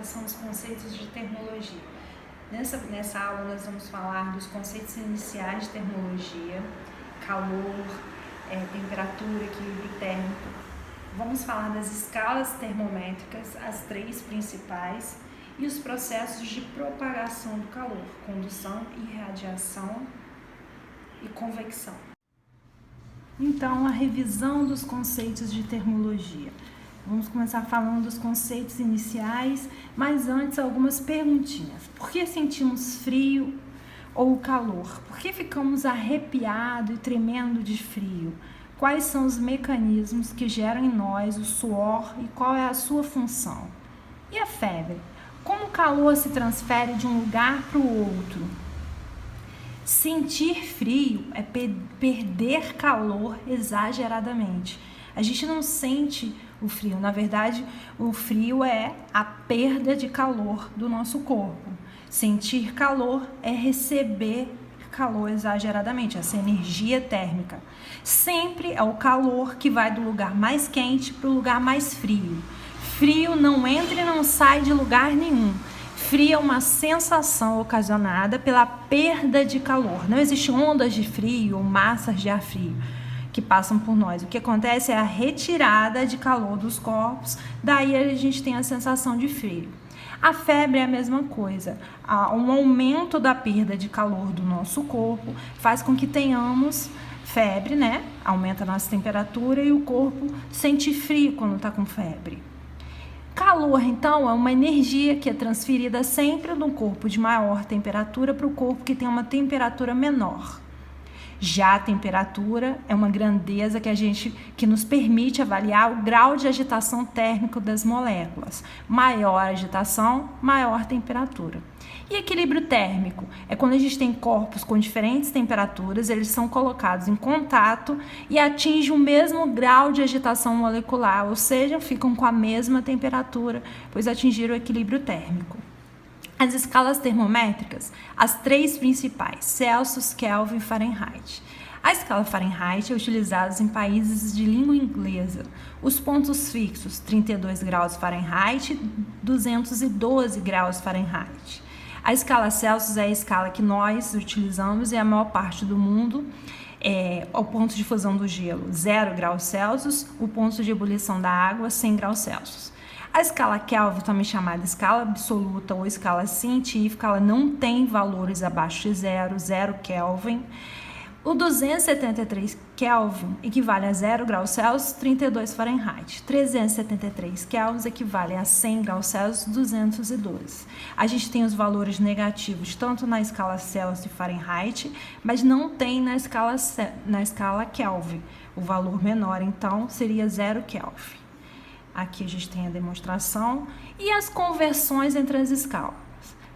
são os conceitos de termologia. Nessa aula nós vamos falar dos conceitos iniciais de termologia, calor, temperatura, equilíbrio térmico. Vamos falar das escalas termométricas, as três principais, e os processos de propagação do calor, condução, irradiação e convecção. Então, a revisão dos conceitos de termologia. Vamos começar falando dos conceitos iniciais, mas antes algumas perguntinhas. Por que sentimos frio ou calor? Por que ficamos arrepiados e tremendo de frio? Quais são os mecanismos que geram em nós o suor e qual é a sua função? E a febre? Como o calor se transfere de um lugar para o outro? Sentir frio é perder calor exageradamente. A gente não sente o frio, na verdade, o frio é a perda de calor do nosso corpo. Sentir calor é receber calor exageradamente, essa energia térmica. Sempre é o calor que vai do lugar mais quente para o lugar mais frio. Frio não entra e não sai de lugar nenhum. Frio é uma sensação ocasionada pela perda de calor. Não existem ondas de frio ou massas de ar frio que passam por nós. O que acontece é a retirada de calor dos corpos, daí a gente tem a sensação de frio. A febre é a mesma coisa. Um aumento da perda de calor do nosso corpo faz com que tenhamos febre, né? Aumenta a nossa temperatura e o corpo sente frio quando está com febre. Calor, então, é uma energia que é transferida sempre do corpo de maior temperatura para o corpo que tem uma temperatura menor. Já a temperatura é uma grandeza que nos permite avaliar o grau de agitação térmica das moléculas. Maior agitação, maior temperatura. E equilíbrio térmico é quando a gente tem corpos com diferentes temperaturas, eles são colocados em contato e atingem o mesmo grau de agitação molecular, ou seja, ficam com a mesma temperatura, pois atingiram o equilíbrio térmico. As escalas termométricas, as três principais, Celsius, Kelvin e Fahrenheit. A escala Fahrenheit é utilizada em países de língua inglesa. Os pontos fixos, 32 graus Fahrenheit, 212 graus Fahrenheit. A escala Celsius é a escala que nós utilizamos e a maior parte do mundo. O ponto de fusão do gelo, 0 graus Celsius, o ponto de ebulição da água, 100 graus Celsius. A escala Kelvin, também chamada escala absoluta ou escala científica, ela não tem valores abaixo de 0 Kelvin. O 273 Kelvin equivale a 0 graus Celsius, 32 Fahrenheit. 373 Kelvin equivale a 100 graus Celsius, 212. A gente tem os valores negativos tanto na escala Celsius e Fahrenheit, mas não tem na escala Kelvin. O valor menor, então, seria 0 Kelvin. Aqui a gente tem a demonstração e as conversões entre as escalas.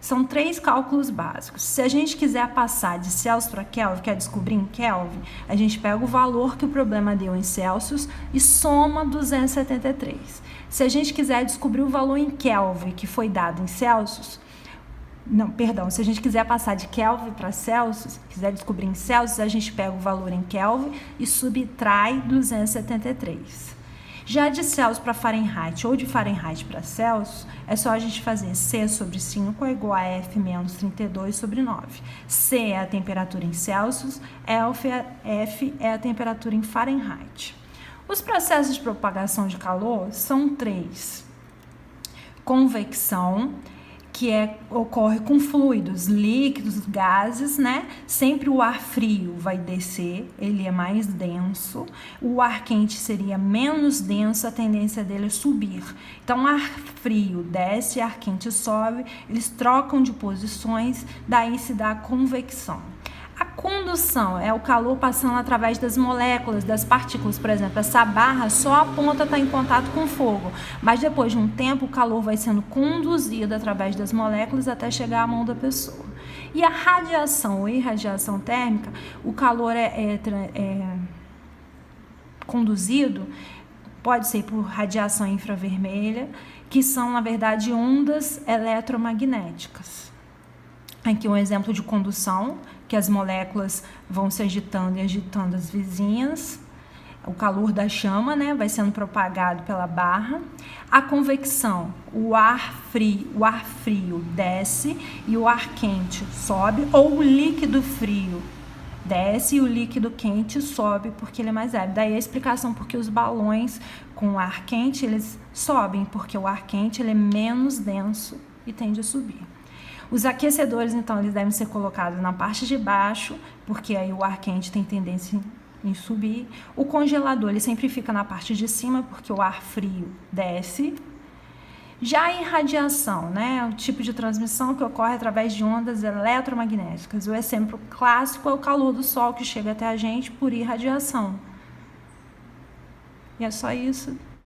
São 3 cálculos básicos. Se a gente quiser passar de Celsius para Kelvin, quer descobrir em Kelvin, a gente pega o valor que o problema deu em Celsius e soma 273. Se a gente quiser descobrir o valor em Kelvin que foi dado em Celsius, se a gente quiser passar de Kelvin para Celsius, quiser descobrir em Celsius, a gente pega o valor em Kelvin e subtrai 273. Já de Celsius para Fahrenheit ou de Fahrenheit para Celsius, é só a gente fazer C sobre 5 é igual a F menos 32 sobre 9. C é a temperatura em Celsius, F é a temperatura em Fahrenheit. Os processos de propagação de calor são 3. Convecção, que ocorre com fluidos, líquidos, gases, né? Sempre o ar frio vai descer, ele é mais denso. O ar quente seria menos denso, a tendência dele é subir. Então, ar frio desce, ar quente sobe, eles trocam de posições, daí se dá a convecção. A condução é o calor passando através das moléculas, das partículas. Por exemplo, essa barra, só a ponta está em contato com o fogo, mas depois de um tempo o calor vai sendo conduzido através das moléculas até chegar à mão da pessoa. E a radiação ou irradiação térmica, o calor é conduzido, pode ser por radiação infravermelha, que são, na verdade, ondas eletromagnéticas. Aqui um exemplo de condução, que as moléculas vão se agitando e agitando as vizinhas. o calor da chama, né, vai sendo propagado pela barra. A convecção, o ar frio desce e o ar quente sobe, ou o líquido frio desce e o líquido quente sobe porque ele é mais leve. Daí a explicação porque os balões com ar quente, eles sobem, porque o ar quente ele é menos denso e tende a subir. Os aquecedores, então, eles devem ser colocados na parte de baixo, porque aí o ar quente tem tendência em subir. O congelador, ele sempre fica na parte de cima, porque o ar frio desce. Já em radiação, né, o tipo de transmissão que ocorre através de ondas eletromagnéticas. O exemplo clássico é o calor do Sol, que chega até a gente por irradiação. E é só isso.